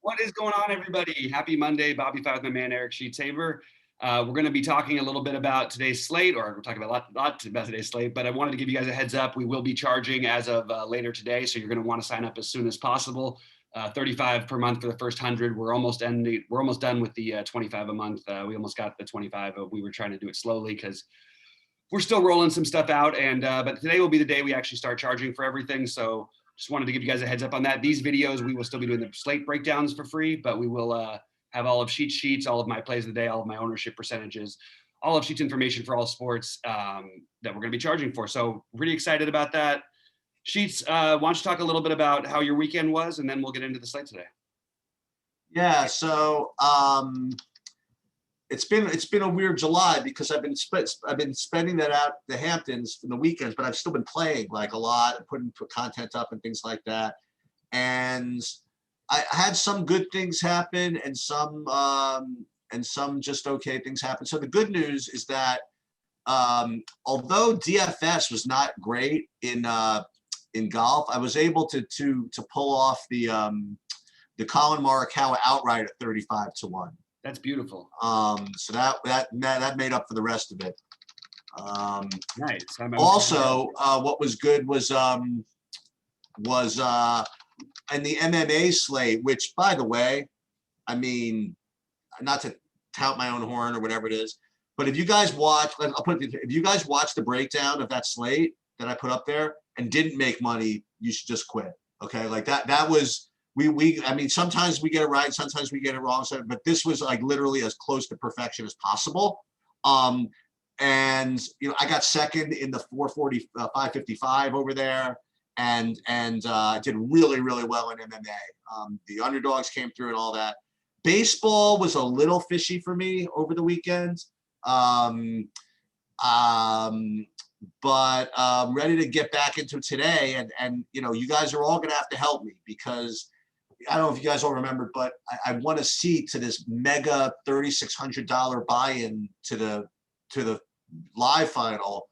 What is going on, everybody? Happy Monday. BobbyFi with my man, Eric Sheets. We're going to be talking a little bit about today's slate, or we're talking about a lot about today's slate, but I wanted to give you guys a heads up. We will be charging as of later today, so you're going to want to sign up as soon as possible. 35 per month for the first 100. We're almost done with the 25 a month. We almost got the 25, but we were trying to do it slowly because we're still rolling some stuff out. But today will be the day we actually start charging for everything. So just wanted to give you guys a heads up on that. These videos, we will still be doing the slate breakdowns for free, but we will have all of Sheets, all of my plays of the day, all of my ownership percentages, all of Sheets information for all sports that we're going to be charging for. So really excited about that. Sheets, why don't you talk a little bit about how your weekend was, and then we'll get into the slate today. Yeah, so it's been a weird July because I've been spending that out the Hamptons for the weekends, but I've still been playing like a lot and putting content up and things like that. And I had some good things happen and some just okay things happen. So the good news is that although DFS was not great in golf, I was able to pull off the Colin Morikawa outright at 35-1. That's beautiful. So that made up for the rest of it. Nice. Also, what was good was in the MMA slate, which, by the way, I mean, not to tout my own horn or whatever it is, but if you guys watch, if you guys watch the breakdown of that slate that I put up there and didn't make money, you should just quit. Okay, like that was. I mean, sometimes we get it right, sometimes we get it wrong. So, but this was like literally as close to perfection as possible. And you know, I got second in the 440, 555 over there, and did really well in MMA. The underdogs came through and all that. Baseball was a little fishy for me over the weekend. But I'm ready to get back into today, and you know, you guys are all gonna have to help me because I don't know if you guys all remember, but I won a seat to this mega $3,600 buy-in to the live final,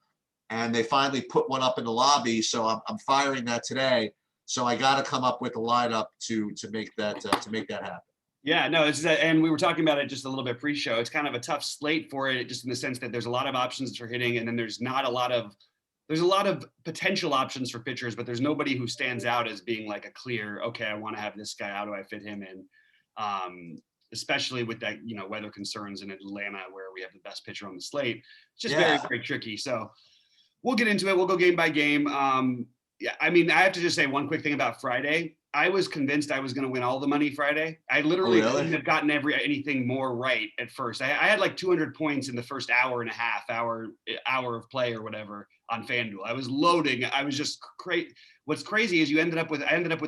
and they finally put one up in the lobby. So I'm firing that today. So I got to come up with a lineup to make that happen. Yeah, no, and we were talking about it just a little bit pre-show. It's kind of a tough slate for it, just in the sense that there's a lot of options for hitting, and then there's a lot of potential options for pitchers, but there's nobody who stands out as being like a clear, okay, I want to have this guy. How do I fit him in? Especially with that, you know, weather concerns in Atlanta, where we have the best pitcher on the slate. It's just very, very tricky. So we'll get into it. We'll go game by game. Yeah, I mean, I have to just say one quick thing about Friday. I was convinced I was going to win all the money Friday. I literally couldn't have gotten anything more right at first. I had like 200 points in the first hour and a half, hour of play or whatever on FanDuel. I was loading. I was just crazy. What's crazy is I ended up with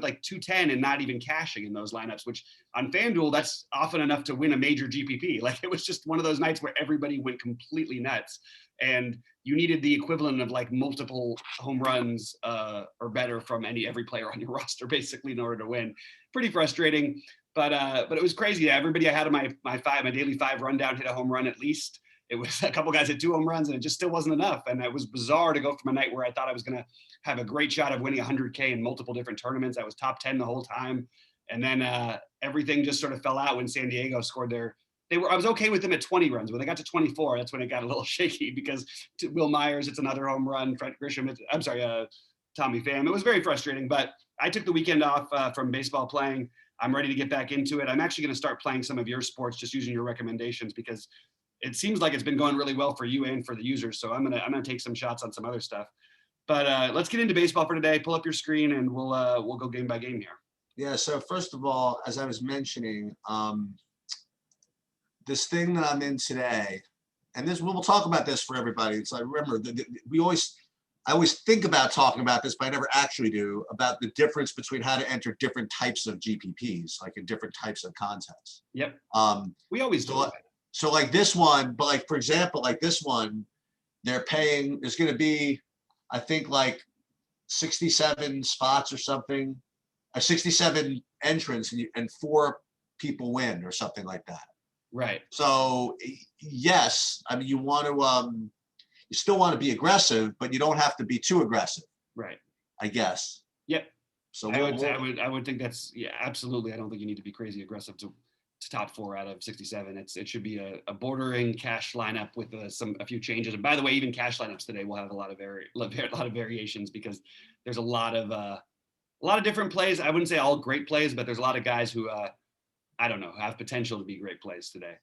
like 210 and not even cashing in those lineups, which on FanDuel, that's often enough to win a major GPP. Like, it was just one of those nights where everybody went completely nuts, and you needed the equivalent of like multiple home runs or better from every player on your roster, basically, in order to win. Pretty frustrating, but it was crazy. Everybody I had on my daily 5 rundown hit a home run at least. It was a couple guys hit 2 home runs, and it just still wasn't enough. And it was bizarre to go from a night where I thought I was going to have a great shot of winning 100K in multiple different tournaments. I was top 10 the whole time, and then everything just sort of fell out when San Diego scored their. I was okay with them at 20 runs. When they got to 24, that's when it got a little shaky, because Will Myers, it's another home run. Fred Grisham, Tommy Pham. It was very frustrating, but I took the weekend off from baseball playing. I'm ready to get back into it. I'm actually going to start playing some of your sports, just using your recommendations, because it seems like it's been going really well for you and for the users. So I'm gonna take some shots on some other stuff. But let's get into baseball for today. Pull up your screen, and we'll go game by game here. Yeah. So first of all, as I was mentioning, this thing that I'm in today, and we'll talk about this for everybody. It's like, remember, I always think about talking about this, but I never actually do, about the difference between how to enter different types of GPPs, like in different types of contests. Yep. We always do. So like this one, but like, for example, like this one, there's going to be, I think, like 67 spots or something, 67 entrants, and 4 people win or something like that. Right. So yes, I mean, you still want to be aggressive, but you don't have to be too aggressive. Right. I guess. Yep. So I would think that's, yeah, absolutely. I don't think you need to be crazy aggressive to top 4 out of 67. It should be a bordering cash lineup with a few changes. And by the way, even cash lineups today will have a lot of variations because there's a lot of different plays. I wouldn't say all great plays, but there's a lot of guys who I don't know, have potential to be great plays today.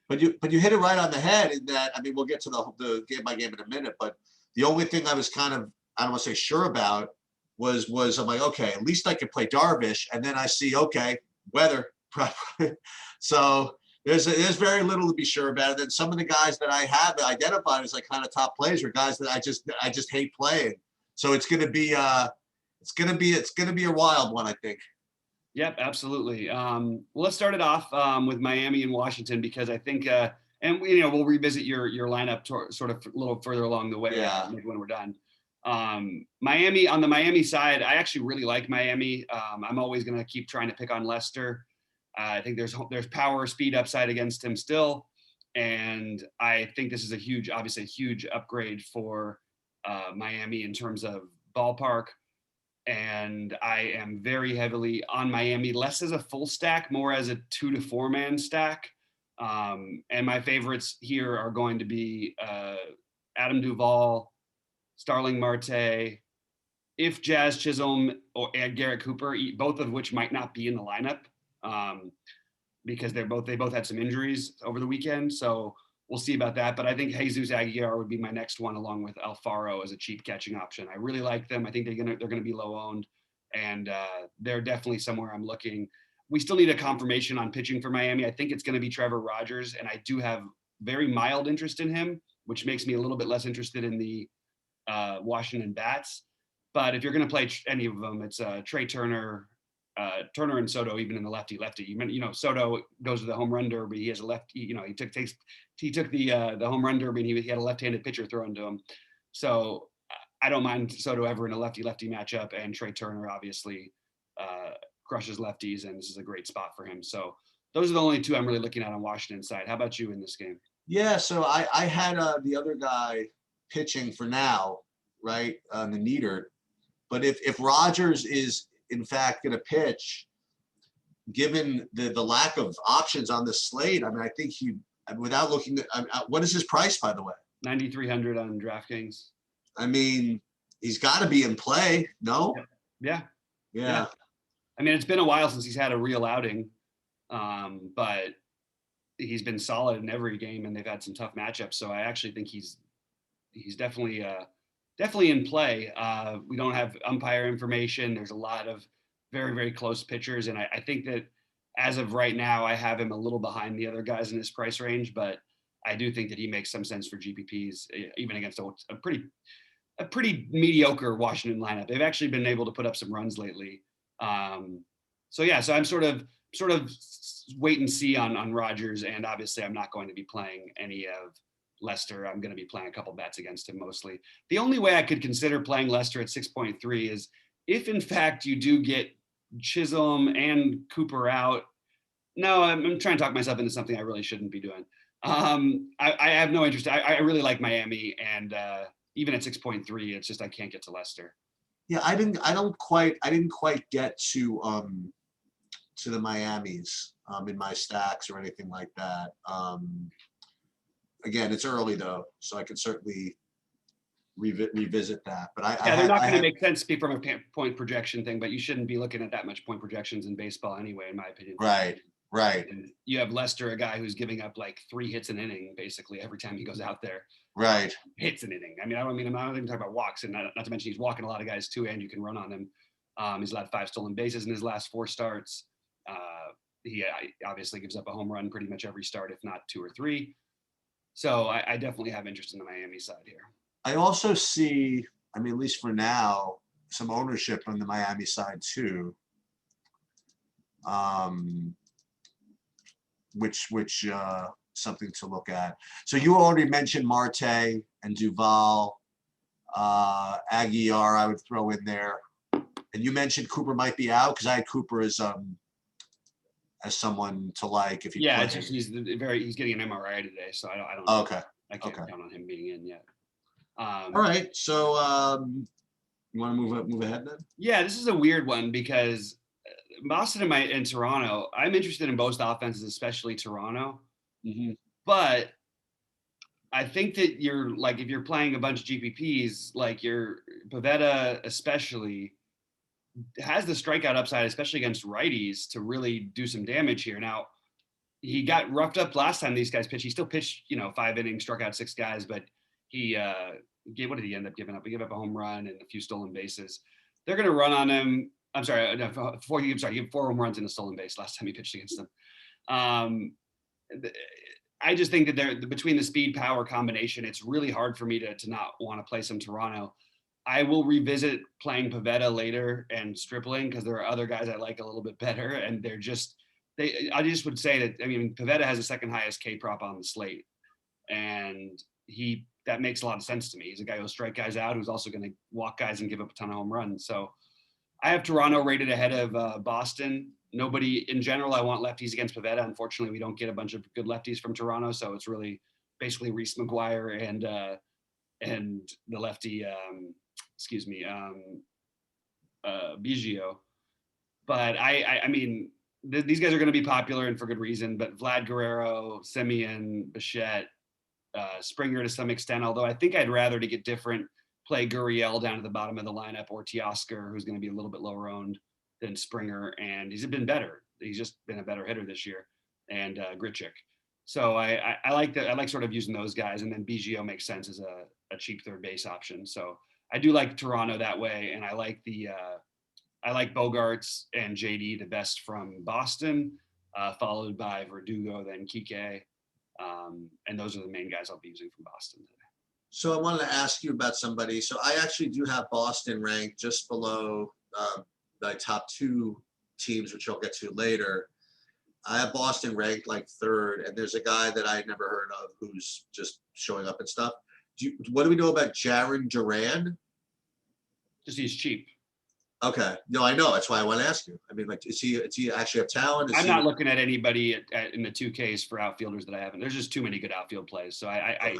But you hit it right on the head in that, I mean, we'll get to the game by game in a minute, but the only thing I was kind of, I don't want to say sure about was I'm like, okay, at least I could play Darvish. And then I see, okay, weather. So there's very little to be sure about it. And some of the guys that I have identified as like kind of top plays are guys that I just hate playing. So it's gonna be a wild one, I think. Yep, absolutely. Well, let's start it off with Miami and Washington because I think, and we'll revisit your lineup sort of a little further along the way. Yeah. Maybe when we're done. Miami, on the Miami side, I actually really like Miami. I'm always going to keep trying to pick on Lester. I think there's power, speed upside against him still, and I think this is obviously a huge upgrade for Miami in terms of ballpark. And I am very heavily on Miami, less as a full stack, more as a 2 to 4 man stack. And my favorites here are going to be Adam Duvall, Starling Marte, if Jazz Chisholm and Garrett Cooper, both of which might not be in the lineup because they both had some injuries over the weekend. So we'll see about that. But I think Jesus Aguilar would be my next one, along with Alfaro as a cheap catching option. I really like them. I think they're gonna be low owned, and they're definitely somewhere I'm looking. We still need a confirmation on pitching for Miami. I think it's going to be Trevor Rogers, and I do have very mild interest in him, which makes me a little bit less interested in the Washington bats. But if you're going to play any of them, it's Trey Turner, and Soto, even in the lefty. Soto goes to the home run derby. He has a lefty. He took the home run derby, and he had a left-handed pitcher thrown to him. So I don't mind Soto ever in a lefty-lefty matchup, and Trey Turner obviously crushes lefties, and this is a great spot for him. So those are the only two I'm really looking at on Washington side. How about you in this game? Yeah, so I had the other guy pitching for now, right, the Neater. But if Rogers is in fact going to pitch, given the lack of options on the slate, I mean, I think he, without looking at, what is his price, by the way? 9,300 on DraftKings. I mean, he's got to be in play, no? Yeah. Yeah. I mean, it's been a while since he's had a real outing, but he's been solid in every game, and they've had some tough matchups. So I actually think he's definitely in play. We don't have umpire information. There's a lot of very, very close pitchers, and I think that as of right now, I have him a little behind the other guys in his price range, but I do think that he makes some sense for GPPs, even against a pretty mediocre Washington lineup. They've actually been able to put up some runs lately. So I'm sort of wait and see on Rogers, and obviously I'm not going to be playing any of Lester. I'm going to be playing a couple bets against him mostly. The only way I could consider playing Lester at 6.3 is if in fact you do get Chisholm and Cooper out. No, I'm trying to talk myself into something I really shouldn't be doing. I have no interest. I really like Miami, and even at 6.3, it's just I can't get to Lester. Yeah, I didn't quite get to the Miamis in my stacks or anything like that. Again, it's early though, so I could certainly revisit that. But they're not going to make sense from a point projection thing, but you shouldn't be looking at that much point projections in baseball anyway, in my opinion. Right. And you have Lester, a guy who's giving up like 3 hits an inning basically every time he goes out there. Right. Hits an inning. I mean, I'm not even talking about walks, and not to mention he's walking a lot of guys too, and you can run on him. He's allowed 5 stolen bases in his last 4 starts. He obviously gives up a home run pretty much every start, if not 2 or 3. So I definitely have interest in the Miami side here. I also see, I mean, at least for now, some ownership on the Miami side too. Which something to look at. So you already mentioned Marte and Duvall, Aguilar I would throw in there, and you mentioned Cooper might be out because I had Cooper as someone to like if he. Yeah, it's just he's getting an MRI today, so I don't. Okay. I can't count on him being in yet. All right, so You want to move ahead then? Yeah, this is a weird one because Boston and Toronto, I'm interested in both offenses, especially Toronto. But I think that you're like, if you're playing a bunch of GPPs, like your Pavetta especially has the strikeout upside, especially against righties, to really do some damage here. Now, he got roughed up last time these guys pitched. He still pitched, 5 innings, struck out 6 guys, but he what did he end up giving up? He gave up a home run and a few stolen bases. They're going to run on him. I'm sorry, no, he gave 4 home runs and a stolen base last time he pitched against them. I just think that they're between the speed power combination, it's really hard for me to not want to play some Toronto. I will revisit playing Pavetta later and Stripling because there are other guys I like a little bit better, and I just would say that, I mean, Pavetta has the second highest K prop on the slate, and that makes a lot of sense to me. He's a guy who'll strike guys out, who's also going to walk guys and give up a ton of home runs. So I have Toronto rated ahead of Boston. Nobody in general, I want lefties against Pavetta. Unfortunately, we don't get a bunch of good lefties from Toronto, so it's really basically Reese McGuire and the lefty, Biggio. But I mean, these guys are going to be popular and for good reason. But Vlad Guerrero, Semien, Bichette, Springer to some extent. Although I think I'd rather, to get different, play Gurriel down to the bottom of the lineup, or Teoscar, who's going to be a little bit lower owned than Springer, and he's been better. He's just been a better hitter this year, and Grichuk. So I like sort of using those guys, and then Biggio makes sense as a cheap third base option. So I do like Toronto that way, and I like Bogarts and JD the best from Boston, followed by Verdugo, then Kike, and those are the main guys I'll be using from Boston today. So I wanted to ask you about somebody. So I actually do have Boston ranked just below my top 2 teams, which I'll get to later. I have Boston ranked like 3rd, and there's a guy that I had never heard of who's just showing up and stuff. What do we know about Jarren Duran? Just he's cheap. Okay. No, I know. That's why I want to ask you. I mean, like, does he actually have talent? I'm not looking at anybody in the 2Ks for outfielders that I haven't. There's just too many good outfield plays. So I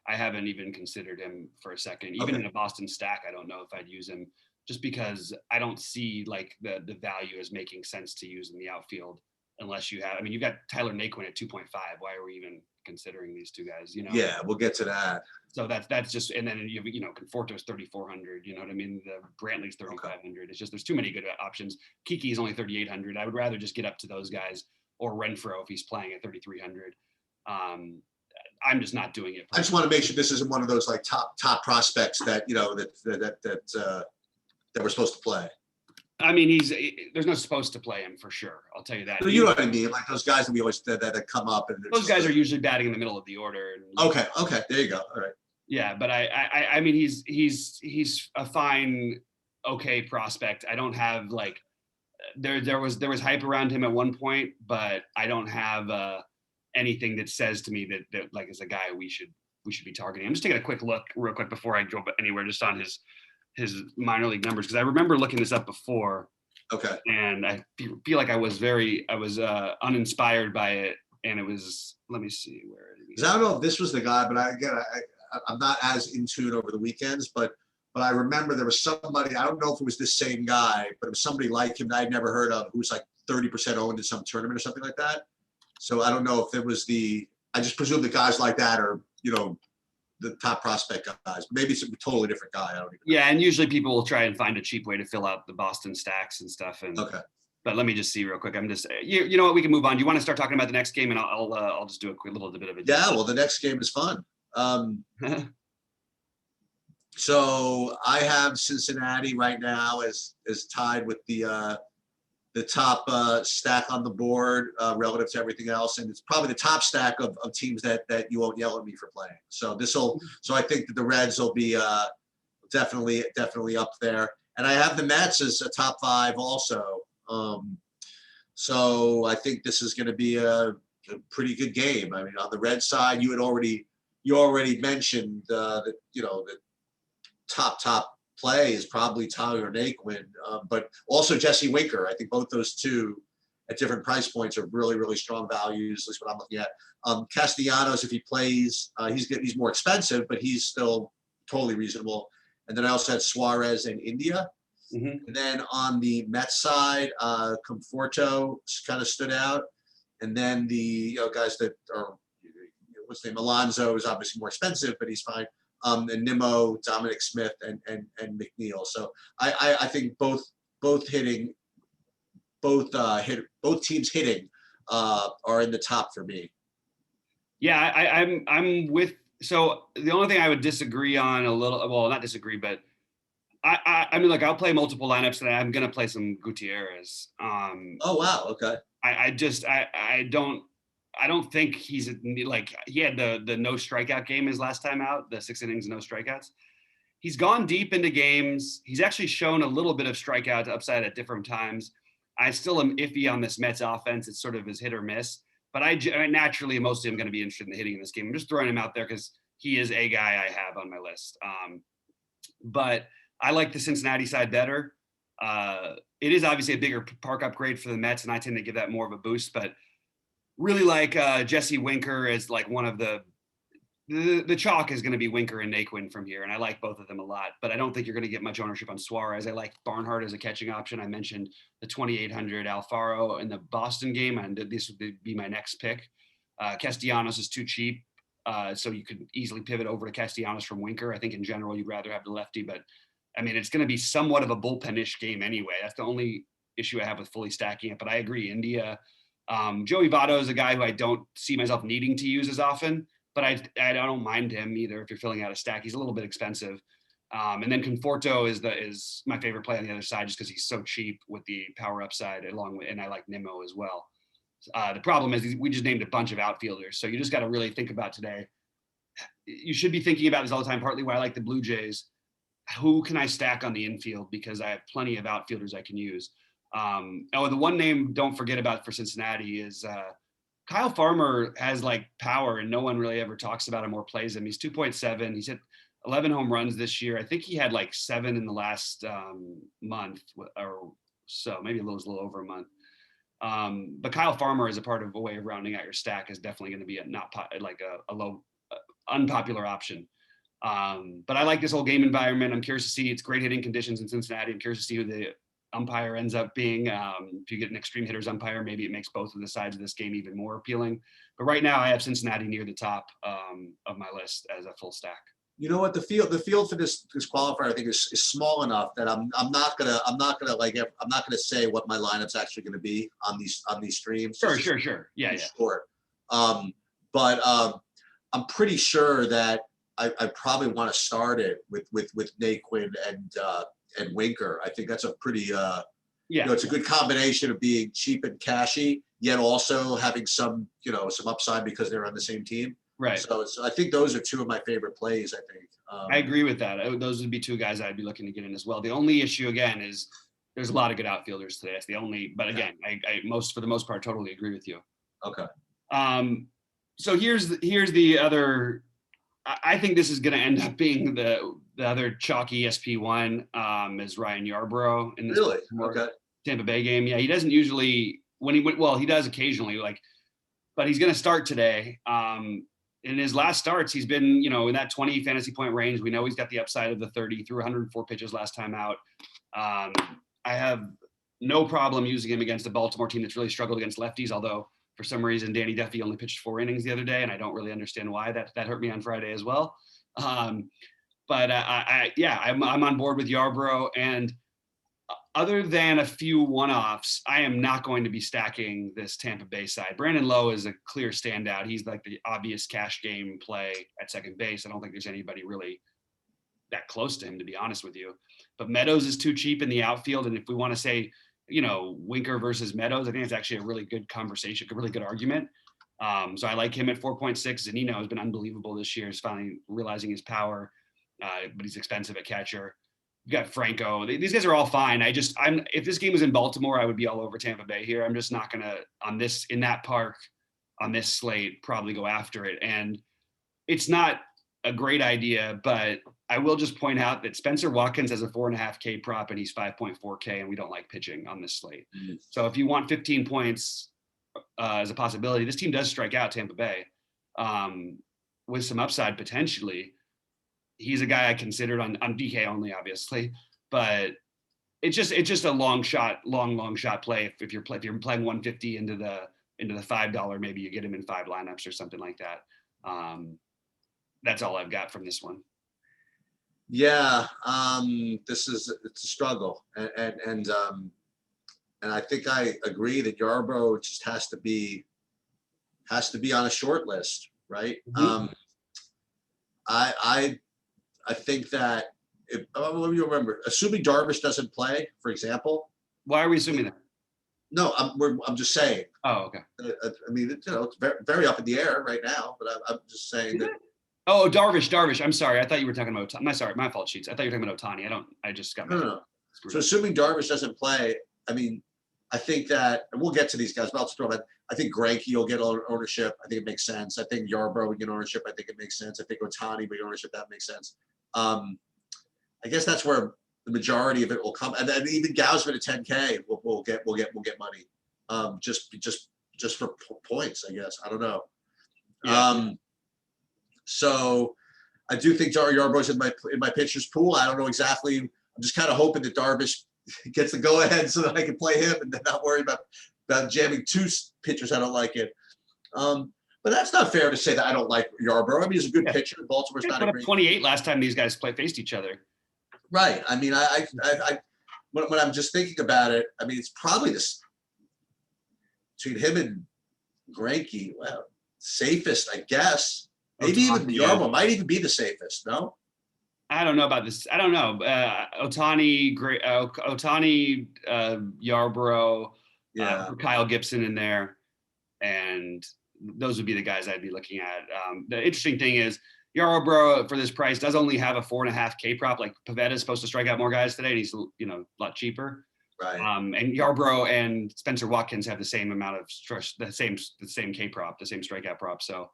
haven't even considered him for a second. Even in a Boston stack, I don't know if I'd use him, just because I don't see like the value as making sense to use in the outfield unless you have. I mean, you got Tyler Naquin at 2.5. Why are we even considering these two guys? Yeah, we'll get to that. So that's just, and then Conforto's 3,400. You know what I mean? The Brantley's 3,500. It's just, there's too many good options. Kiki's only 3,800. I would rather just get up to those guys, or Renfroe if he's playing at 3,300. I'm just not doing it. I just want to make sure this isn't one of those like top prospects that that we're supposed to play. I mean, there's no supposed to play him for sure. I'll tell you that. You know what I mean? Like those guys that we always that come up, and those guys are usually batting in the middle of the order. Okay, there you go. All right. Yeah, but I mean, he's a fine, okay prospect. I don't have like there was hype around him at one point, but I don't have anything that says to me that like is a guy we should be targeting. I'm just taking a quick look real quick before I go anywhere, just on his minor league numbers, because I remember looking this up before. Okay. And I feel like I was uninspired by it, and it was, let me see where it is. I don't know if this was the guy, but I'm not as in tune over the weekends, but I remember there was somebody, I don't know if it was the same guy, but it was somebody like him that I'd never heard of, who was like 30% owned in some tournament or something like that. So I don't know if it was I just presume that guys like that are, the top prospect guys. Maybe it's a totally different guy. I don't even know. Yeah, and usually people will try and find a cheap way to fill out the Boston stacks and stuff. Okay. But let me just see real quick. I'm just, you know what, we can move on. Do you want to start talking about the next game, and I'll just do a quick little bit of it. Yeah, well, the next game is fun. So I have Cincinnati right now as tied with the top stack on the board relative to everything else, and it's probably the top stack of teams that you won't yell at me for playing. So I think that the Reds will be definitely up there, and I have the Mets as a top 5 also. So I think this is going to be a pretty good game. I mean, on the Red side, you already mentioned that the top play is probably Tyler Naquin, but also Jesse Winker. I think both those two at different price points are really, really strong values. At least what I'm looking at. Castellanos, if he plays, he's more expensive, but he's still totally reasonable. And then I also had Suarez in India. Mhm. And then on the Mets side, Conforto kind of stood out. And then the guys that are, what's the name? Alonso is obviously more expensive, but he's fine. And Nimmo, Dominic Smith, and McNeil. So I think both hitting, both teams hitting are in the top for me. Yeah, I'm with. So the only thing I would disagree on a little, well, not disagree, but I mean, look, I'll play multiple lineups and I'm gonna play some Gutierrez. Oh wow, okay. I don't think he's like, he had the no strikeout game his last time out, the 6 innings, no strikeouts. He's gone deep into games. He's actually shown a little bit of strikeout upside at different times. I still am iffy on this Mets offense. It's sort of his hit or miss. But I naturally, mostly, I'm going to be interested in the hitting in this game. I'm just throwing him out there because he is a guy I have on my list. But I like the Cincinnati side better. It is obviously a bigger park upgrade for the Mets, and I tend to give that more of a boost. But really like Jesse Winker as like one of the chalk is going to be Winker and Naquin from here, and I like both of them a lot. But I don't think you're going to get much ownership on Suarez. I like Barnhart as a catching option. I mentioned the 2,800 Alfaro in the Boston game, and this would be my next pick. Castellanos is too cheap, so you could easily pivot over to Castellanos from Winker. I think in general you'd rather have the lefty, but I mean it's going to be somewhat of a bullpen-ish game anyway. That's the only issue I have with fully stacking it. But I agree, India. Joey Votto is a guy who I don't see myself needing to use as often. But I don't mind him either if you're filling out a stack. He's a little bit expensive. And then Conforto is my favorite play on the other side just because he's so cheap with the power upside and I like Nimmo as well. The problem is we just named a bunch of outfielders. So you just got to really think about today. You should be thinking about this all the time, partly why I like the Blue Jays. Who can I stack on the infield? Because I have plenty of outfielders I can use. The one name don't forget about for Cincinnati is Kyle Farmer has like power and no one really ever talks about him or plays him. He's 2.7. He's hit 11 home runs this year. I think he had like 7 in the last month or so, maybe a little over a month. But Kyle Farmer is a part of a way of rounding out your stack is definitely going to be a low unpopular option. But I like this whole game environment. I'm curious to see, it's great hitting conditions in Cincinnati. I'm curious to see who the umpire ends up being. If you get an extreme hitters umpire, maybe it makes both of the sides of this game even more appealing. But right now I have Cincinnati near the top of my list as a full stack. You know what, the field for this qualifier I think is small enough that I'm not gonna say what my lineup's actually gonna be on these streams. Sure. Yeah. Short. But I'm pretty sure that I probably want to start it with Naquin and Winker. I think that's a pretty it's a good combination of being cheap and cashy, yet also having some upside because they're on the same team. Right. So I think those are two of my favorite plays. I think. I agree with that. Those would be two guys I'd be looking to get in as well. The only issue again is there's a lot of good outfielders today. That's the only. But again, I for the most part totally agree with you. Okay. So here's the other. I think this is going to end up being the other chalky SP1 is Ryan Yarbrough in this Tampa Bay game. Yeah, he doesn't usually he does occasionally but he's going to start today. In his last starts, he's been, in that 20 fantasy point range. We know he's got the upside of the 30 through 104 pitches last time out. I have no problem using him against a Baltimore team that's really struggled against lefties, although for some reason, Danny Duffy only pitched 4 innings the other day, and I don't really understand why. That hurt me on Friday as well. I'm on board with Yarbrough. And other than a few one-offs, I am not going to be stacking this Tampa Bay side. Brandon Lowe is a clear standout. He's like the obvious cash game play at second base. I don't think there's anybody really that close to him, to be honest with you. But Meadows is too cheap in the outfield, and if we want to say, Winker versus Meadows, I think it's actually a really good conversation, a really good argument. So I like him at 4.6. Zunino has been unbelievable this year. He's finally realizing his power, but he's expensive at catcher. You got Franco. These guys are all fine. If this game was in Baltimore, I would be all over Tampa Bay here. I'm just not gonna in that park on this slate probably go after it. And it's not a great idea, but I will just point out that Spencer Watkins has a 4.5K prop and he's 5.4K, and we don't like pitching on this slate. Mm-hmm. So if you want 15 points as a possibility, this team does strike out Tampa Bay with some upside potentially. he's a guy I considered on DK only, obviously, but it's just a long shot play. If you're playing 150 into the $5, maybe you get him in 5 lineups or something like that. That's all I've got from this one. Yeah, it's a struggle, and I think I agree that Yarbrough just has to be on a short list, right? Mm-hmm. I think that let me remember, assuming Darvish doesn't play, for example. Why are we assuming that? No, I'm just saying. Oh, okay. I mean, it's very, very up in the air right now, but I'm just saying that. Oh, Darvish. I'm sorry. I thought you were talking about. My fault, Sheets. I thought you were talking about Ohtani. I just got. No. So assuming Darvish doesn't play, I mean, I think that, and we'll get to these guys, but I'll just throw them. I think Greinke will get ownership. I think it makes sense. I think Yarbrough would get ownership. I think it makes sense. I think Ohtani would get ownership. That makes sense. I guess that's where the majority of it will come, and then even Gausman at 10K will get money, just for points. I guess I don't know. Yeah. So I do think Yarbrough's in my pitchers pool. I don't know exactly. I'm just kind of hoping that Darvish gets the go ahead so that I can play him and then not worry about jamming 2 pitchers. I don't like it. But that's not fair to say that I don't like Yarbrough. I mean, he's a good pitcher. Baltimore's not a great. 28 last time these guys faced each other. Right. I mean, I when I'm just thinking about it, I mean, it's probably this between him and Greinke. Well, safest, I guess. Maybe even Yarbrough might even be the safest. No. I don't know about this. I don't know. Ohtani, Yarbrough, Kyle Gibson in there, and those would be the guys I'd be looking at. The interesting thing is Yarbrough for this price does only have a 4.5 K prop. Like Pivetta is supposed to strike out more guys today, and he's a lot cheaper. Right. And Yarbrough and Spencer Watkins have the same amount of the same K prop, the same strikeout prop. So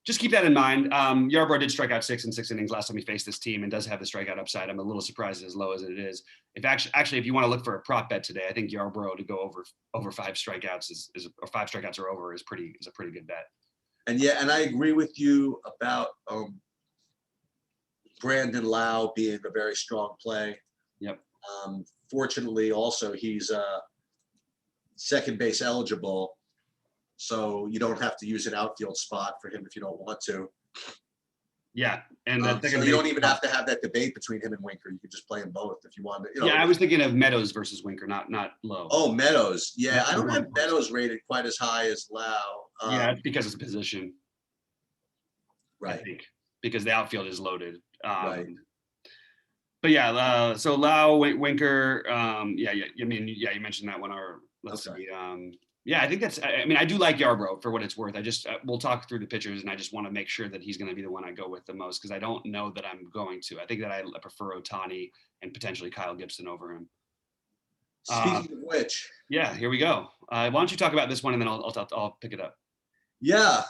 just keep that in mind. Yarbrough did strike out 6 in 6 innings last time he faced this team and does have the strikeout upside. I'm a little surprised as low as it is. If you want to look for a prop bet today, I think Yarbrough to go over 5 strikeouts or 5 strikeouts or over is a pretty good bet. And I agree with you about Brandon Lau being a very strong play. Yep. Fortunately, also he's second base eligible. So you don't have to use an outfield spot for him if you don't want to. Yeah, and so you don't even have to have that debate between him and Winker. You could just play them both if you want to. I was thinking of Meadows versus Winker, not Lowe. Oh, Meadows. Yeah, I don't have Meadows rated quite as high as Lau. Yeah, it's because it's a position. Right. I think because the outfield is loaded. Right. But yeah, so Lau, Winker. You mentioned that one. Let's see. Yeah, I think that's. I mean, I do like Yarbrough for what it's worth. We'll talk through the pitchers, and I just want to make sure that he's going to be the one I go with the most because I don't know that I'm going to. I think that I prefer Ohtani and potentially Kyle Gibson over him. Speaking of which, yeah, here we go. Why don't you talk about this one, and then I'll pick it up. Yeah,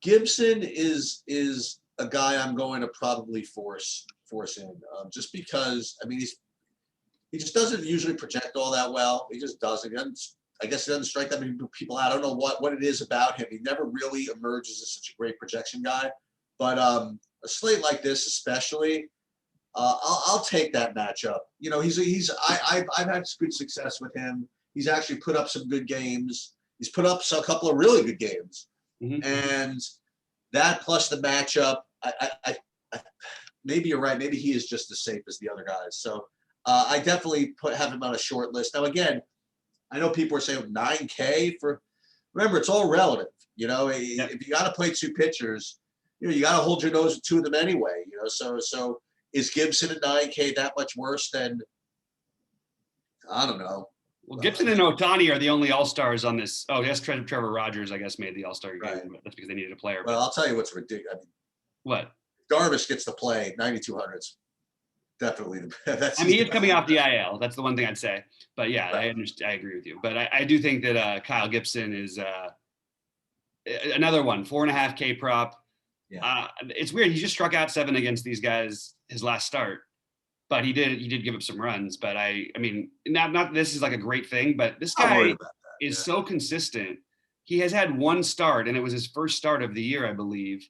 Gibson is a guy I'm going to probably force in, just because. I mean, he just doesn't usually project all that well. He just doesn't. I guess he doesn't strike that many people out. I don't know what it is about him. He never really emerges as such a great projection guy. But a slate like this, especially, I'll take that matchup. I've had good success with him. He's actually put up some good games. He's put up a couple of really good games, and that plus the matchup. I maybe you're right. Maybe he is just as safe as the other guys. So. I definitely have him on a short list. Now, again, I know people are saying 9K for. Remember, it's all relative. If you got to play 2 pitchers, you got to hold your nose with 2 of them anyway. So is Gibson at 9K that much worse than? I don't know. Well, Gibson and Ohtani are the only all-stars on this. Oh, yes, Trevor Rogers, I guess, made the all-star game. Right. That's because they needed a player. Well, I'll tell you what's ridiculous. I mean, what? Darvish gets to play 9,200s. Definitely. He's coming off the IL. That's the one thing I'd say. But yeah, right. I agree with you. But I do think that Kyle Gibson is another one, 4.5 K prop. Yeah. It's weird. He just struck out 7 against these guys his last start, but he did give up some runs. But I mean, not this is like a great thing, but this guy is so consistent. He has had 1 start, and it was his first start of the year, I believe.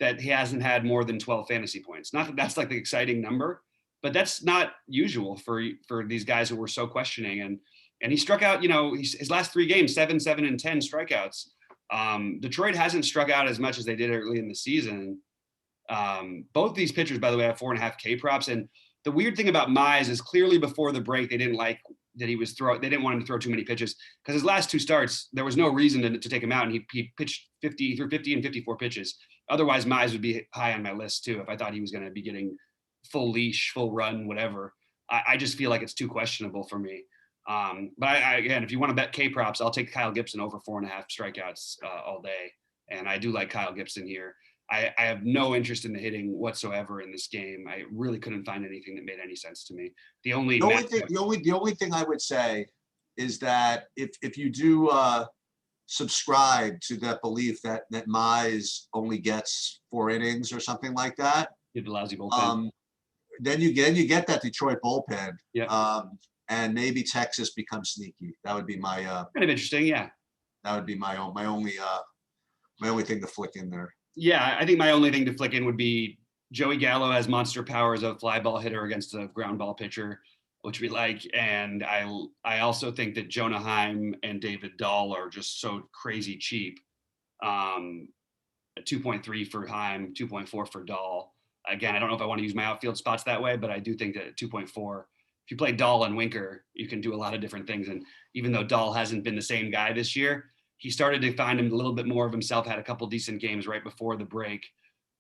that he hasn't had more than 12 fantasy points. Not that that's like the exciting number, but that's not usual for these guys who were so questioning. And he struck out, his last 3 games, 7, 7, and 10 strikeouts. Detroit hasn't struck out as much as they did early in the season. Both these pitchers, by the way, have 4.5 K props. And the weird thing about Mize is clearly before the break, they didn't like that he was they didn't want him to throw too many pitches because his last 2 starts, there was no reason to take him out. And he pitched 50 and 54 pitches. Otherwise, Mize would be high on my list too if I thought he was going to be getting full leash, full run, whatever. I just feel like it's too questionable for me. But again, if you want to bet K props, I'll take Kyle Gibson over 4.5 strikeouts all day. And I do like Kyle Gibson here. I have no interest in the hitting whatsoever in this game. I really couldn't find anything that made any sense to me. The only thing I would say is that if you do subscribe to that belief that Mize only gets 4 innings or something like that, get the lousy bullpen. Then you get that Detroit bullpen. Yeah. And maybe Texas becomes sneaky. That would be my kind of interesting. Yeah. That would be my only thing to flick in there. Yeah, I think my only thing to flick in would be Joey Gallo has monster power as a fly ball hitter against a ground ball pitcher, which we like. And I also think that Jonah Heim and David Dahl are just so crazy cheap. 2.3 for Heim, 2.4 for Dahl. Again, I don't know if I want to use my outfield spots that way, but I do think that at 2.4, if you play Dahl and Winker, you can do a lot of different things. And even though Dahl hasn't been the same guy this year, he started to find him a little bit more of himself, had a couple decent games right before the break.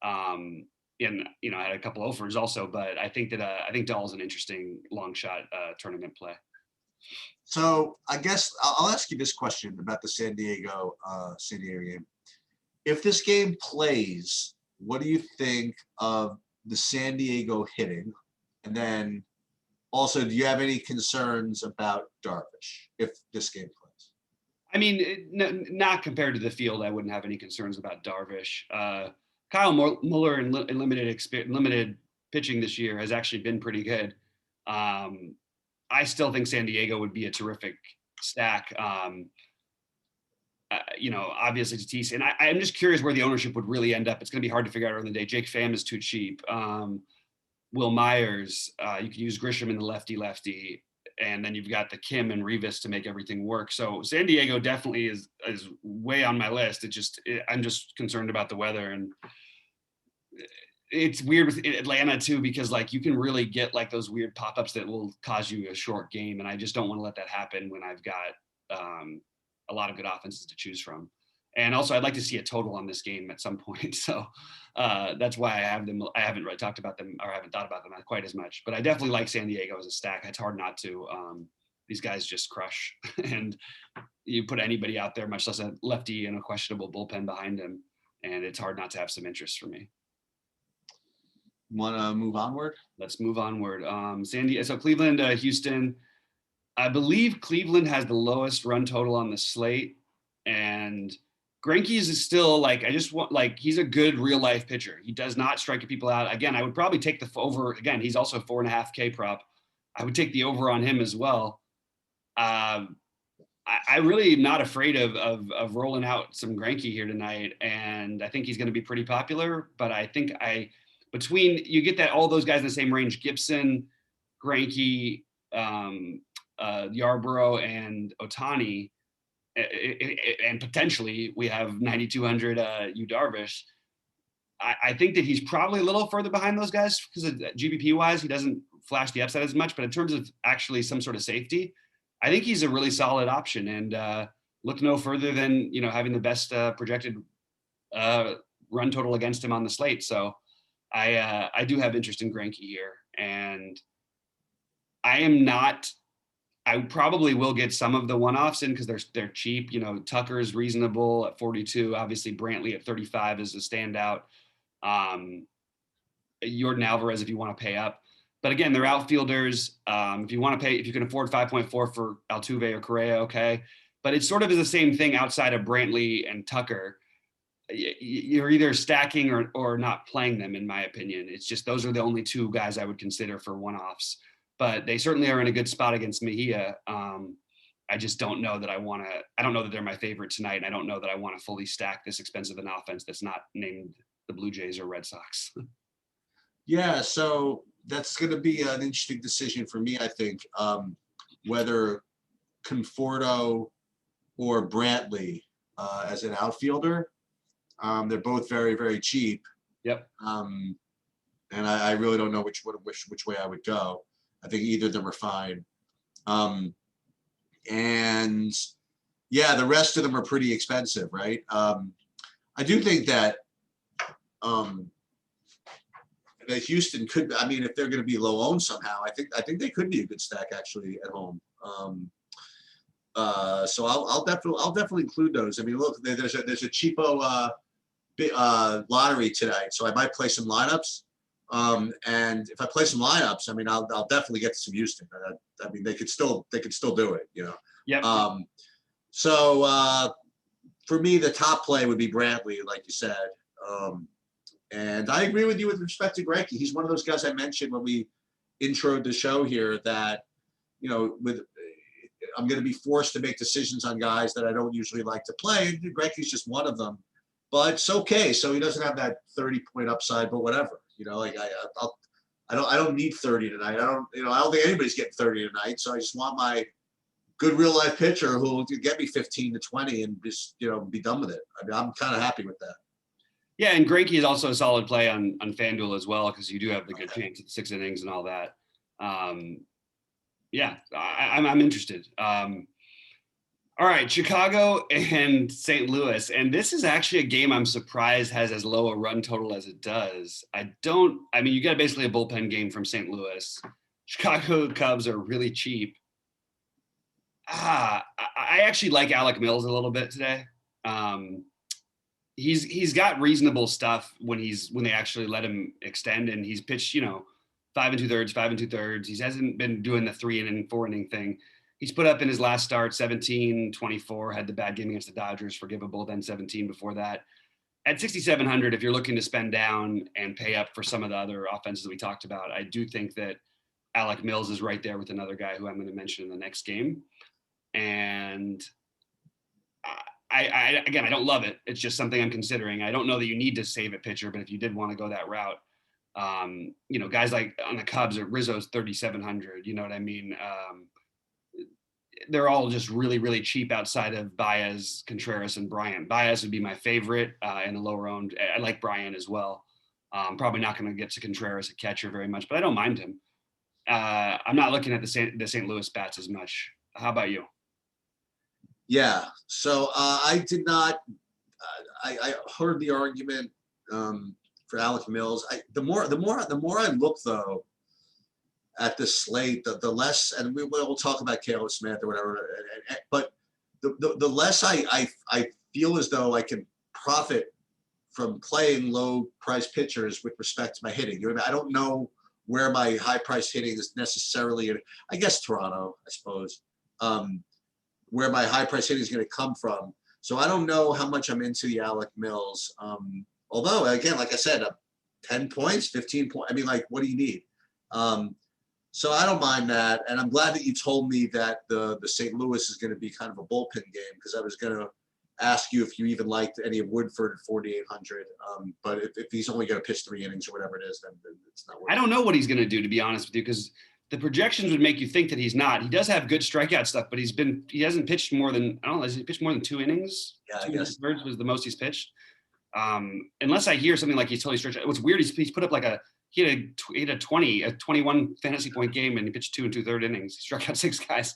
And, had a couple offers also, but I think Dahl's an interesting long shot tournament play. So I guess I'll ask you this question about the San Diego game. If this game plays, what do you think of the San Diego hitting? And then also, do you have any concerns about Darvish if this game plays? I mean, not compared to the field, I wouldn't have any concerns about Darvish. Kyle Muller in limited pitching this year has actually been pretty good. I still think San Diego would be a terrific stack. Obviously Tatis, and I'm just curious where the ownership would really end up. It's going to be hard to figure out early in the day. Jake Pham is too cheap. Will Myers, you could use Grisham in the lefty, and then you've got the Kim and Revis to make everything work. So San Diego definitely is way on my list. I'm just concerned about the weather, and it's weird with Atlanta too, because like you can really get like those weird pop-ups that will cause you a short game. And I just don't want to let that happen when I've got a lot of good offenses to choose from. And also I'd like to see a total on this game at some point. So that's why I have them. I haven't really talked about them, or I haven't thought about them quite as much, but I definitely like San Diego as a stack. It's hard not to. These guys just crush, and you put anybody out there, much less a lefty and a questionable bullpen behind him, and it's hard not to have some interest for me. Want to move onward? Let's move onward. So Cleveland, Houston. I believe Cleveland has the lowest run total on the slate, and Greinke's is still like, he's a good real life pitcher. He does not strike people out. Again, I would probably take the over. Again, he's also 4.5 K prop. I would take the over on him as well. I really am not afraid of rolling out some Greinke here tonight, and I think he's going to be pretty popular. But I think between you get that all those guys in the same range: Gibson, Greinke, Yarborough, and Ohtani, and potentially we have 9,200 Yu Darvish. I think that he's probably a little further behind those guys because of GPP wise, he doesn't flash the upside as much. But in terms of actually some sort of safety, I think he's a really solid option, and look no further than having the best projected run total against him on the slate. So I do have interest in Greinke here, and I probably will get some of the one-offs in because they're cheap. Tucker's reasonable at 42. Obviously, Brantley at 35 is a standout. Jordan Alvarez if you want to pay up. But again, they're outfielders. If you can afford 5.4 for Altuve or Correa, okay. But it sort of is the same thing outside of Brantley and Tucker. You're either stacking or not playing them, in my opinion. It's just those are the only two guys I would consider for one-offs. But they certainly are in a good spot against Mejia. I just don't know that I don't know that they're my favorite tonight. And I don't know that I want to fully stack this expensive an offense that's not named the Blue Jays or Red Sox. Yeah, so that's going to be an interesting decision for me, I think, whether Conforto or Brantley as an outfielder. They're both very, very cheap. Yep. And I really don't know which way I would go. I think either of them are fine. And yeah, the rest of them are pretty expensive, right? I do think that Houston could. I mean, if they're going to be low owned somehow, I think they could be a good stack actually at home. So I'll definitely include those. I mean, look, there's a cheapo lottery tonight, so I might play some lineups. And if I play some lineups, I mean, I'll definitely get to some Houston. I mean, they could still do it, you know. Yep. So for me, the top play would be Brantley, like you said. And I agree with you with respect to Greinke. He's one of those guys I mentioned when we introed the show here that, you know, I'm going to be forced to make decisions on guys that I don't usually like to play. And Greinke's just one of them, but it's okay. So he doesn't have that 30-point upside, but whatever, you know, like I don't need 30 tonight. I don't think anybody's getting 30 tonight. So I just want my good real life pitcher who will get me 15 to 20 and just, you know, be done with it. I mean, I'm kind of happy with that. Yeah, and Greinke is also a solid play on FanDuel as well, because you do have the good chance at 6 innings and all that. Yeah, I'm interested. All right, Chicago and St. Louis, and this is actually a game I'm surprised has as low a run total as it does. I mean, you got basically a bullpen game from St. Louis. Chicago Cubs are really cheap. I actually like Alec Mills a little bit today. He's got reasonable stuff when they actually let him extend, and he's pitched, you know, 5 2/3. He hasn't been doing the 3-inning, 4-inning thing. He's put up in his last start 17-24, had the bad game against the Dodgers, forgivable, then 17 before that. At 6,700, if you're looking to spend down and pay up for some of the other offenses that we talked about, I do think that Alec Mills is right there with another guy who I'm going to mention in the next game. And I don't love it. It's just something I'm considering. I don't know that you need to save a pitcher, but if you did want to go that route, you know, guys like on the Cubs or Rizzo's 3,700, you know what I mean? They're all just really, really cheap outside of Baez, Contreras, and Bryant. Baez would be my favorite in the lower owned. I like Bryant as well. Probably not going to get to Contreras at catcher very much, but I don't mind him. I'm not looking at the St. Louis bats as much. How about you? Yeah. So I did not. I heard the argument for Alec Mills. The more I look though at the slate, the less, and we'll talk about Caleb Smith or whatever. But the less I feel as though I can profit from playing low price pitchers with respect to my hitting. You know what I mean? I don't know where my high price hitting is necessarily. I guess Toronto, I suppose. Where my high price hitting is going to come from. So I don't know how much I'm into the Alec Mills. Although again, like I said, 10 points, 15 points. I mean, like, what do you need? So I don't mind that. And I'm glad that you told me that the St. Louis is going to be kind of a bullpen game, because I was going to ask you if you even liked any of Woodford at 4,800. But if he's only going to pitch 3 innings or whatever it is, then it's not worth it. I don't know what he's going to do, to be honest with you, because the projections would make you think that he's not. He does have good strikeout stuff, but he hasn't pitched more than, I don't know, has he pitched more than 2 innings? Yeah, 2 thirds was the most he's pitched. Unless I hear something like he's totally stretched. What's weird, he's put up like he had a 21 fantasy point game, and he pitched 2 2/3 innings. He struck out 6 guys.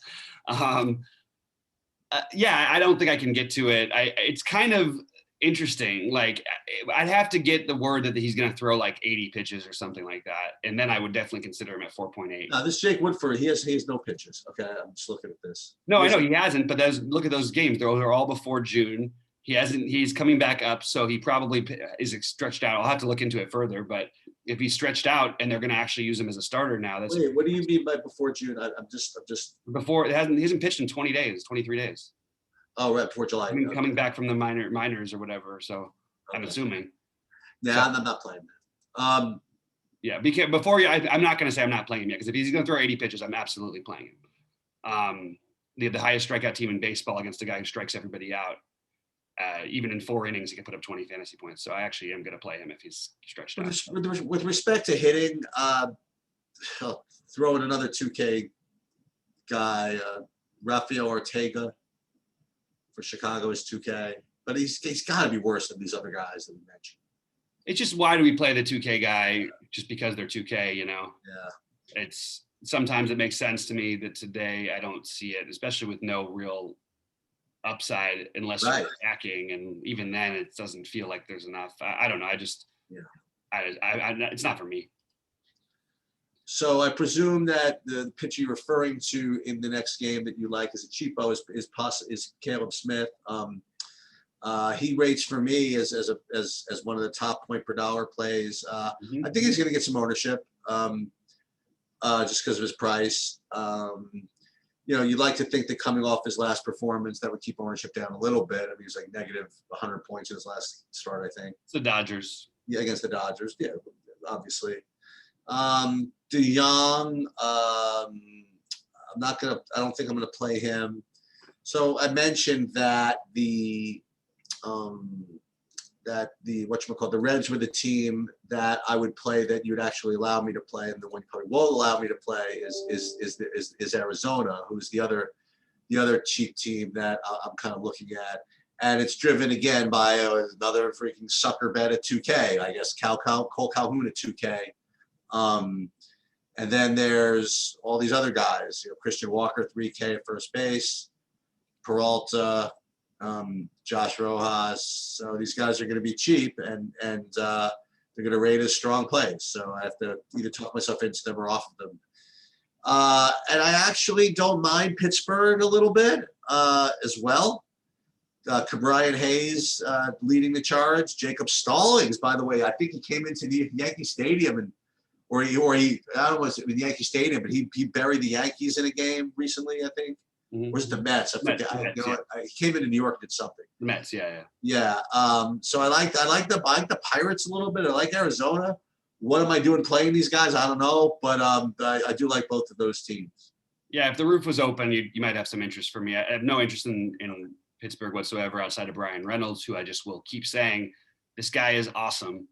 Yeah, I don't think I can get to it. It's kind of interesting. Like, I'd have to get the word that he's going to throw like 80 pitches or something like that, and then I would definitely consider him at 4.8. Now, this Jake Woodford, he has no pitches. Okay, I'm just looking at this. No, I know he hasn't, but look at those games. They're all before June. He's coming back up, so he probably is stretched out. I'll have to look into it further, but if he's stretched out and they're going to actually use him as a starter now, Wait, what do you mean by before June? I'm just before he hasn't pitched in 23 days. Oh, right before July. I mean, coming back from the minors or whatever. So okay. I'm assuming. Yeah, I'm not playing that. Yeah, because before I'm not going to say I'm not playing him yet, because if he's going to throw 80 pitches, I'm absolutely playing him. They have the highest strikeout team in baseball against a guy who strikes everybody out. even in 4 innings, he can put up 20 fantasy points. So I actually am going to play him if he's stretched out. With respect to hitting, I'll throw in another 2K guy, Rafael Ortega for Chicago is 2K, but he's got to be worse than these other guys that we mentioned. It's just, why do we play the 2K guy just because they're 2K, you know? Yeah. It's sometimes it makes sense to me that today I don't see it, especially with no real upside unless you're attacking, and even then it doesn't feel like there's enough. I don't know. It's not for me. So I presume that the pitcher you're referring to in the next game that you like as a cheapo is Caleb Smith. He rates for me as one of the top point per dollar plays. I think he's going to get some ownership just because of his price. You'd like to think that coming off his last performance, that would keep ownership down a little bit. I mean, he was like negative 100 points in his last start, I think. It's the Dodgers. Yeah, against the Dodgers. Yeah, obviously. DeYoung, I don't think I'm gonna play him. So I mentioned that the Reds were the team that I would play, that you'd actually allow me to play, and the one you probably won't allow me to play is Arizona, who's the other cheap team that I'm kind of looking at. And it's driven again by another freaking sucker bet at 2K, I guess. Cole Calhoun at 2K. And then there's all these other guys, Christian Walker, 3K at first base, Peralta, Josh Rojas. So these guys are going to be cheap, and they're going to rate as strong plays. So I have to either talk myself into them or off of them. And I actually don't mind Pittsburgh a little bit as well. Brian Hayes leading the charge. Jacob Stallings, by the way, I think he came into the Yankee Stadium or he I don't know, was it in Yankee Stadium, but he buried the Yankees in a game recently, I think. Mm-hmm. Where's the Mets? I forget. He came into New York, did something. The Mets, yeah. So I like the Pirates a little bit. I like Arizona. What am I doing playing these guys? I don't know, but I do like both of those teams. Yeah, if the roof was open, you might have some interest for me. I have no interest in Pittsburgh whatsoever outside of Brian Reynolds, who I just will keep saying, this guy is awesome.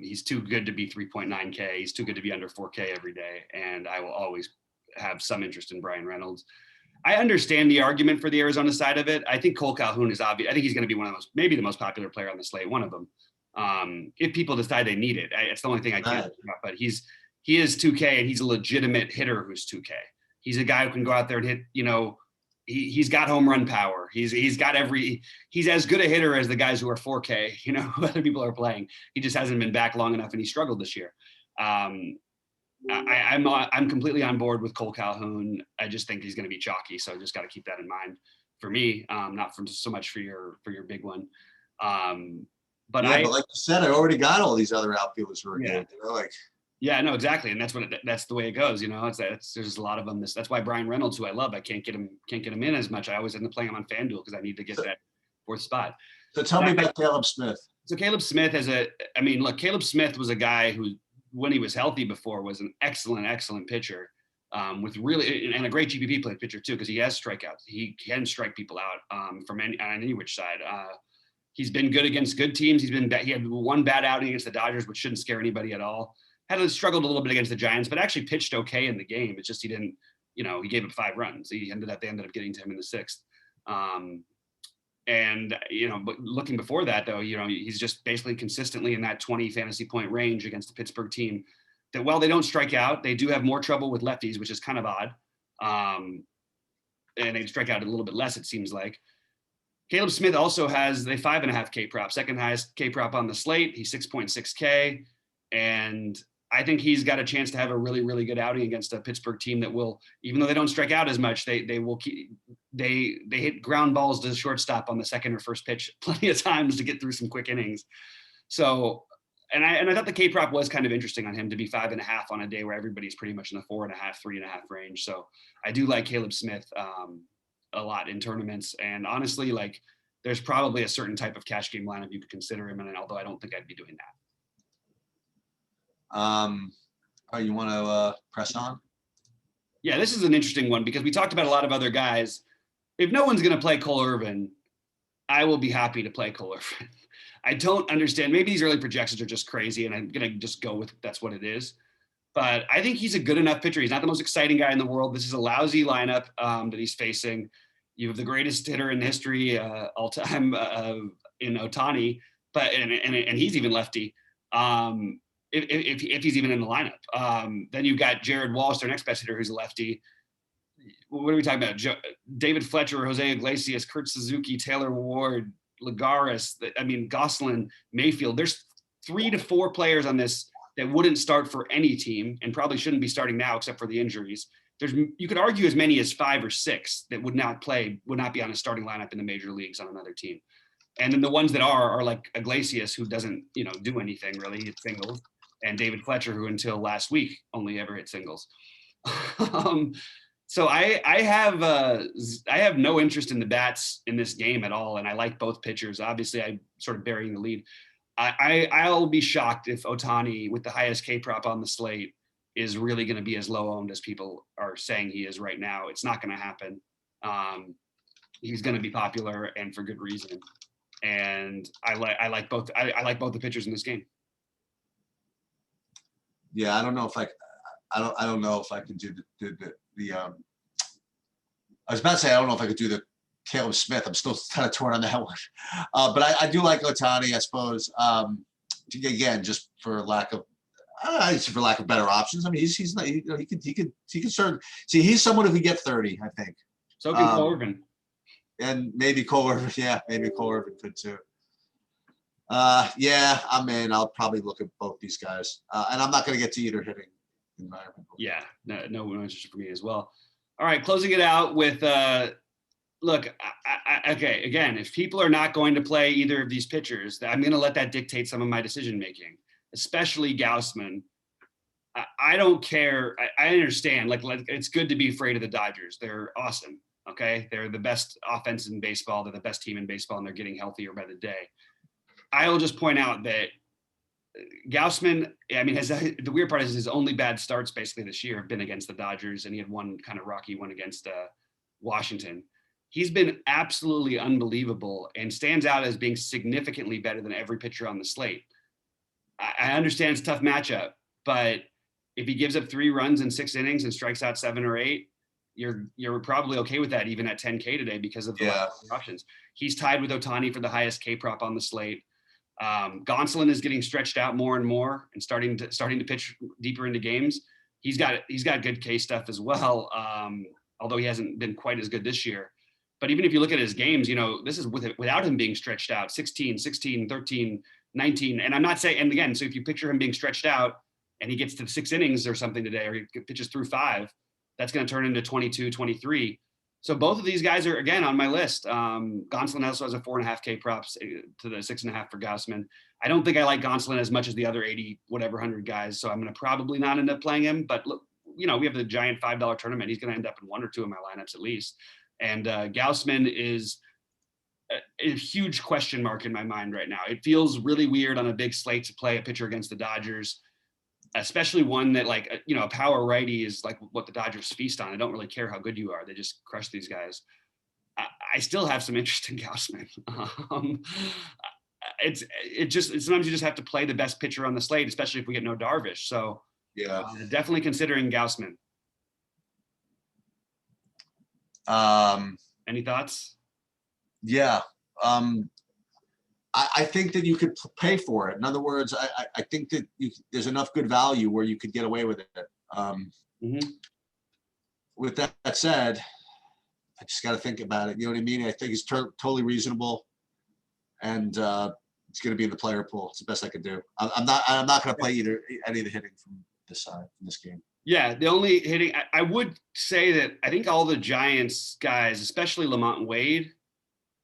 He's too good to be 3.9K. He's too good to be under 4K every day. And I will always have some interest in Brian Reynolds. I understand the argument for the Arizona side of it. I think Cole Calhoun is obvious. I think he's going to be one of the most, maybe the most popular player on the slate, one of them. If people decide they need it, it's the only thing I can't talk about. But he is 2K, and he's a legitimate hitter who's 2K. He's a guy who can go out there and hit, he's got home run power. He's as good a hitter as the guys who are 4K, who other people are playing. He just hasn't been back long enough, and he struggled this year. I'm completely on board with Cole Calhoun. I just think he's going to be chalky, so just got to keep that in mind for me, not from so much for your big one. But like you said, I already got all these other outfielders who are good. Yeah, no, exactly, and that's the way it goes. There's a lot of them. That's why Brian Reynolds, who I love, I can't get him in as much. I always end up playing him on FanDuel because I need to get that fourth spot. So tell me about Caleb Smith. So Caleb Smith Caleb Smith was a guy who, when he was healthy before, was an excellent pitcher, with really and a great GPP play pitcher too, because he has strikeouts. He can strike people out from on any which side. He's been good against good teams. He had one bad outing against the Dodgers, which shouldn't scare anybody at all. Struggled a little bit against the Giants, but actually pitched okay in the game. It's just he didn't, he gave up 5 runs. They ended up getting to him in the 6th. But looking before that though, he's just basically consistently in that 20 fantasy point range against the Pittsburgh team that, while they don't strike out, they do have more trouble with lefties, which is kind of odd. And they strike out a little bit less, it seems like. Caleb Smith also has a 5.5K prop, second highest K prop on the slate. He's 6.6K. And I think he's got a chance to have a really, really good outing against a Pittsburgh team that will, even though they don't strike out as much, they hit ground balls to the shortstop on the second or first pitch plenty of times to get through some quick innings. So, and I thought the K prop was kind of interesting on him to be 5.5 on a day where everybody's pretty much in the 4.5, 3.5 range. So I do like Caleb Smith a lot in tournaments. And honestly, there's probably a certain type of cash game lineup you could consider him in, although I don't think I'd be doing that. You want to press on? Yeah, this is an interesting one because we talked about a lot of other guys. If no one's going to play Cole Irvin, I will be happy to play Kohler. I don't understand. Maybe these early projections are just crazy, and I'm gonna just go with that's what it is. But I think he's a good enough pitcher. He's not the most exciting guy in the world. This is a lousy lineup that he's facing. You have the greatest hitter in history all time in Ohtani, but and he's even lefty. If he's even in the lineup, then you've got Jared Walsh, their next best hitter, who's a lefty. What are we talking about? David Fletcher, Jose Iglesias, Kurt Suzuki, Taylor Ward, Lagares. I mean, Gosselin, Mayfield. There's 3 to 4 players on this that wouldn't start for any team and probably shouldn't be starting now except for the injuries. You could argue as many as 5 or 6 that would not be on a starting lineup in the major leagues on another team. And then the ones that are like Iglesias, who doesn't, do anything really, hit singles, and David Fletcher, who until last week only ever hit singles. So I have no interest in the bats in this game at all, and I like both pitchers. Obviously, I'm sort of burying the lead. I'll be shocked if Ohtani, with the highest K prop on the slate, is really going to be as low owned as people are saying he is right now. It's not going to happen. He's going to be popular, and for good reason. And I like both. I like both the pitchers in this game. Yeah, I don't know if I don't know if I could do the I was about to say I don't know if I could do the Caleb Smith. I'm still kind of torn on that one. But I do like Ohtani, I suppose. Again, just for lack of better options. I mean, he's not, he could start. See, he's someone who could get 30, I think. So can Corbin. And maybe Cole Irvin. Yeah, maybe Cole Irvin could too. Yeah, I'm in. I'll probably look at both these guys. And I'm not going to get to either hitting environment. Yeah, no interest for me as well. All right, closing it out with look, okay, again, if people are not going to play either of these pitchers, I'm going to let that dictate some of my decision making, especially Gausman. I don't care. I understand. Like, it's good to be afraid of the Dodgers. They're awesome. Okay, they're the best offense in baseball. They're the best team in baseball, and they're getting healthier by the day. I will just point out that Gausman, I mean, the weird part is his only bad starts basically this year have been against the Dodgers, and he had one kind of rocky one against Washington. He's been absolutely unbelievable and stands out as being significantly better than every pitcher on the slate. I understand it's a tough matchup, but if he gives up 3 runs in 6 innings and strikes out 7 or 8, you're probably okay with that even at 10K today because of the options. He's tied with Ohtani for the highest K prop on the slate. Gonsolin is getting stretched out more and more and starting to pitch deeper into games. He's got good K stuff as well, although he hasn't been quite as good this year. But even if you look at his games, this is without him being stretched out, 16, 16, 13, 19. And I'm not saying, and again, so if you picture him being stretched out and he gets to 6 innings or something today, or he pitches through 5, that's going to turn into 22, 23. So both of these guys are, again, on my list. Gonsolin also has a 4.5K props to the 6.5 for Gausman. I don't think I like Gonsolin as much as the other 100 guys. So I'm going to probably not end up playing him. But look, we have the giant $5 tournament. He's going to end up in 1 or 2 of my lineups at least. And Gausman is a huge question mark in my mind right now. It feels really weird on a big slate to play a pitcher against the Dodgers, especially one that, like, a power righty is like what the Dodgers feast on. I don't really care how good you are. They just crush these guys. I still have some interest in Gausman. Sometimes you just have to play the best pitcher on the slate, especially if we get no Darvish. So yeah, definitely considering Gausman. Any thoughts? Yeah. I think that you could pay for it. In other words, I think that there's enough good value where you could get away with it. With that said, I just got to think about it. You know what I mean? I think it's totally reasonable, and it's going to be in the player pool. It's the best I could do. I'm not going to play any of the hitting from this side in this game. Yeah, the only hitting I would say that I think all the Giants guys, especially Lamont and Wade,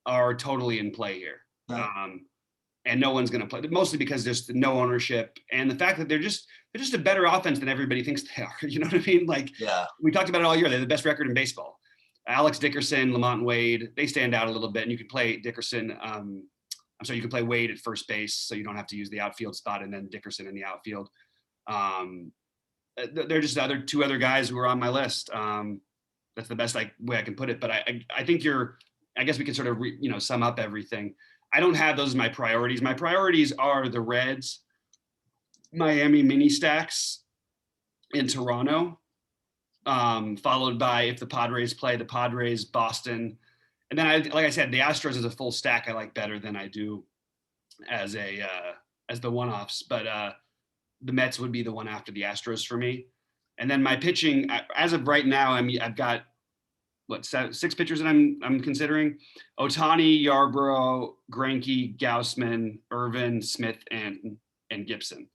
are totally in play here. And no one's going to play, mostly because there's no ownership and the fact that they're just a better offense than everybody thinks they are. You know what I mean? Like, we talked about it all year. They're the best record in baseball. Alex Dickerson, Lamont and Wade, they stand out a little bit, and you can play Dickerson. You can play Wade at first base, so you don't have to use the outfield spot, and then Dickerson in the outfield. They're just two other guys who are on my list. That's the best way I can put it. But I think you're I guess we can sort of sum up everything. I don't have those as my priorities. My priorities are the Reds, Miami mini stacks, in Toronto, followed by, if the Padres play, the Padres, Boston. And then, like I said, the Astros as a full stack I like better than I do as the one-offs. But the Mets would be the one after the Astros for me. And then my pitching, as of right now, I've got six pitchers that I'm considering: Ohtani, Yarbrough, Greinke, Gausman, Irvin, Smith, and Gibson.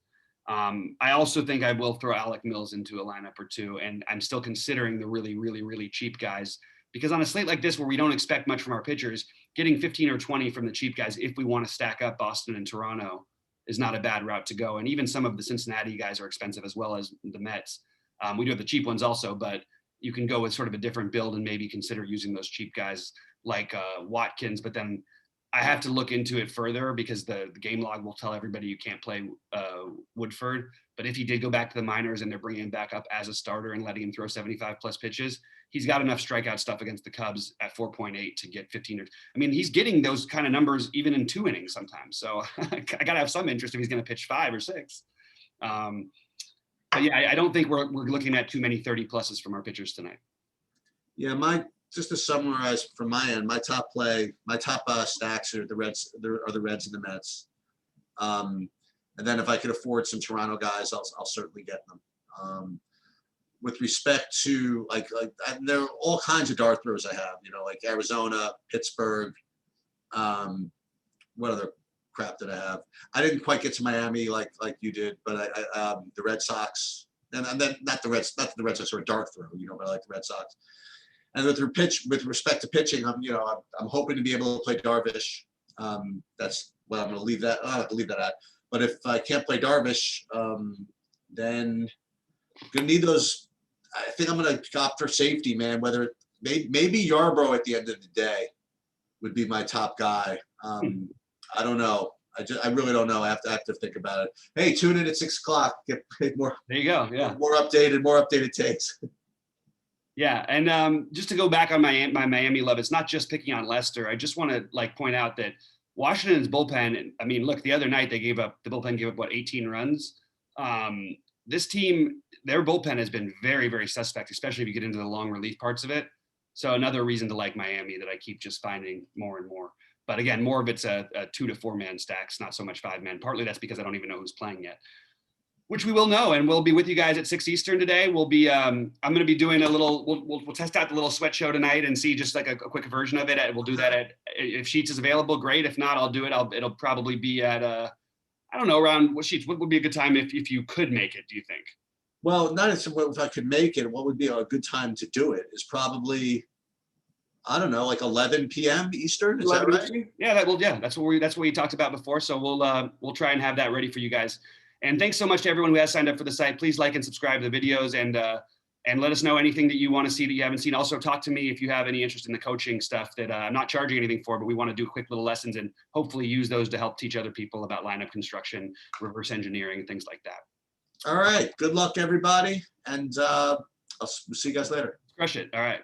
I also think I will throw Alec Mills into a lineup or two, and I'm still considering the really, really, really cheap guys, because on a slate like this where we don't expect much from our pitchers, getting 15 or 20 from the cheap guys, if we want to stack up Boston and Toronto, is not a bad route to go. And even some of the Cincinnati guys are expensive, as well as the Mets. We do have the cheap ones also, but you can go with sort of a different build and maybe consider using those cheap guys like Watkins. But then I have to look into it further, because the game log will tell everybody you can't play Woodford. But if he did go back to the minors and they're bringing him back up as a starter and letting him throw 75 plus pitches, he's got enough strikeout stuff against the Cubs at 4.8 to get 15. I mean, he's getting those kind of numbers even in 2 innings sometimes. So I got to have some interest if he's going to pitch 5 or 6. But yeah, I don't think we're looking at too many 30 pluses from our pitchers tonight. Yeah, just to summarize from my end, my top stacks are the Reds, and the Mets. And then if I could afford some Toronto guys, I'll certainly get them. With respect to there are all kinds of dart throws I have, like Arizona, Pittsburgh. What other crap did I have? I didn't quite get to Miami like you did, but the Red Sox, and then not the Reds Sox, sort of dart throw, but I like the Red Sox. And with respect to pitching, I'm hoping to be able to play Darvish. That's what I'm going to leave that. I'll have to leave that at. But if I can't play Darvish, then I'm going to need those. I think I'm going to opt for safety, man. Whether maybe Yarbrough at the end of the day would be my top guy. I don't know. I really don't know. I have to think about it. Hey, tune in at 6:00. Get more. There you go. Yeah. More updated takes. Yeah, and just to go back on my Miami love, it's not just picking on Lester. I just want to point out that Washington's bullpen. I mean, look, the other night the bullpen gave up 18 runs. This team, their bullpen has been very, very suspect, especially if you get into the long relief parts of it. So another reason to like Miami that I keep just finding more and more. But again, more of it's a 2 to 4 man stacks, not so much 5 man. Partly that's because I don't even know who's playing yet, which we will know, and we'll be with you guys at 6 Eastern today. We'll be, I'm going to be doing a little, we'll test out the little sweat show tonight and see just like a quick version of it. We'll do that if Sheets is available, great. If not, I'll do it. It'll probably be at, I don't know, around what Sheets, what would be a good time if you could make it, do you think? Well, not if I could make it, what would be a good time to do it is probably, I don't know, like 11 p.m. Eastern. Is that right? Yeah, that's what we talked about before. So we'll try and have that ready for you guys. And thanks so much to everyone who has signed up for the site. Please like and subscribe to the videos, and let us know anything that you want to see that you haven't seen. Also, talk to me if you have any interest in the coaching stuff that I'm not charging anything for, but we want to do quick little lessons and hopefully use those to help teach other people about lineup construction, reverse engineering, and things like that. All right. Good luck, everybody. And I'll see you guys later. Crush it. All right.